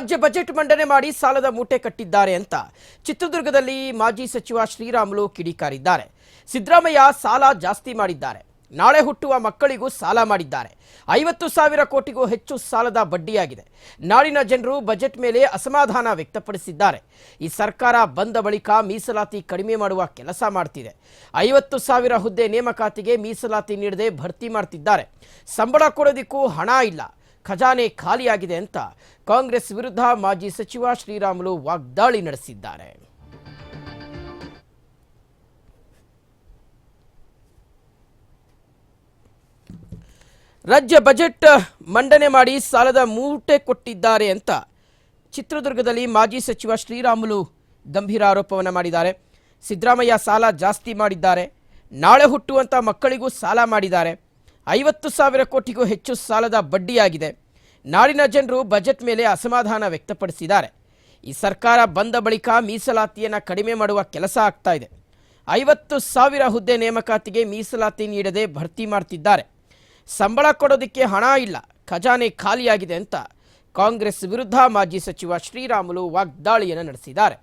ರಾಜ್ಯ ಬಜೆಟ್ ಮಂಡನೆ ಮಾಡಿ ಸಾಲದ ಮೂಟೆ ಕಟ್ಟಿದ್ದಾರೆ ಅಂತ ಚಿತ್ರದುರ್ಗದಲ್ಲಿ ಮಾಜಿ ಸಚಿವ ಶ್ರೀರಾಮುಲು ಕಿಡಿಕಾರಿದ್ದಾರೆ. ಸಿದ್ದರಾಮಯ್ಯ ಸಾಲ ಜಾಸ್ತಿ ಮಾಡಿದ್ದಾರೆ, ನಾಳೆ ಹುಟ್ಟುವ ಮಕ್ಕಳಿಗೂ ಸಾಲ ಮಾಡಿದ್ದಾರೆ, 50,000 ಕೋಟಿಗೂ ಹೆಚ್ಚು ಸಾಲದ ಬಡ್ಡಿಯಾಗಿದೆ. ನಾಡಿನ ಜನರು ಬಜೆಟ್ ಮೇಲೆ ಅಸಮಾಧಾನ ವ್ಯಕ್ತಪಡಿಸಿದ್ದಾರೆ. ಈ ಸರ್ಕಾರ ಬಂದ ಬಳಿಕ ಮೀಸಲಾತಿ ಕಡಿಮೆ ಮಾಡುವ ಕೆಲಸ ಮಾಡ್ತಿದೆ. 50,000 ಹುದ್ದೆ ನೇಮಕಾತಿಗೆ ಮೀಸಲಾತಿ ನೀಡದೆ ಭರ್ತಿ ಮಾಡ್ತಿದ್ದಾರೆ. ಸಂಬಳ ಕೊಡೋದಕ್ಕೂ ಹಣ ಇಲ್ಲ, ಖಜಾನೆ ಖಾಲಿಯಾಗಿದೆ ಅಂತ ಕಾಂಗ್ರೆಸ್ ವಿರುದ್ಧ ಮಾಜಿ ಸಚಿವ ಶ್ರೀರಾಮುಲು ವಾಗ್ದಾಳಿ ನಡೆಸಿದ್ದಾರೆ. ರಾಜ್ಯ ಬಜೆಟ್ ಮಂಡನೆ ಮಾಡಿ ಸಾಲದ ಮೂಟೆ ಕೊಟ್ಟಿದ್ದಾರೆ ಅಂತ ಚಿತ್ರದುರ್ಗದಲ್ಲಿ ಮಾಜಿ ಸಚಿವ ಶ್ರೀರಾಮುಲು ಗಂಭೀರ ಆರೋಪವನ್ನು ಮಾಡಿದ್ದಾರೆ. ಸಿದ್ದರಾಮಯ್ಯ ಸಾಲ ಜಾಸ್ತಿ ಮಾಡಿದ್ದಾರೆ, ನಾಳೆ ಹುಟ್ಟುವಂಥ ಮಕ್ಕಳಿಗೂ ಸಾಲ ಮಾಡಿದ್ದಾರೆ, 50,000 ಕೋಟಿಗೂ ಹೆಚ್ಚು ಸಾಲದ ಬಡ್ಡಿಯಾಗಿದೆ. ನಾಡಿನ ಜನರು ಬಜೆಟ್ ಮೇಲೆ ಅಸಮಾಧಾನ ವ್ಯಕ್ತಪಡಿಸಿದ್ದಾರೆ. ಈ ಸರ್ಕಾರ ಬಂದ ಬಳಿಕ ಮೀಸಲಾತಿಯನ್ನು ಕಡಿಮೆ ಮಾಡುವ ಕೆಲಸ ಆಗ್ತಾ ಇದೆ. 50,000 ಹುದ್ದೆ ನೇಮಕಾತಿಗೆ ಮೀಸಲಾತಿ ನೀಡದೆ ಭರ್ತಿ ಮಾಡ್ತಿದ್ದಾರೆ. ಸಂಬಳ ಕೊಡೋದಕ್ಕೆ ಹಣ ಇಲ್ಲ, ಖಜಾನೆ ಖಾಲಿಯಾಗಿದೆ ಅಂತ ಕಾಂಗ್ರೆಸ್ ವಿರುದ್ಧ ಮಾಜಿ ಸಚಿವ ಶ್ರೀರಾಮುಲು ವಾಗ್ದಾಳಿಯನ್ನು ನಡೆಸಿದ್ದಾರೆ.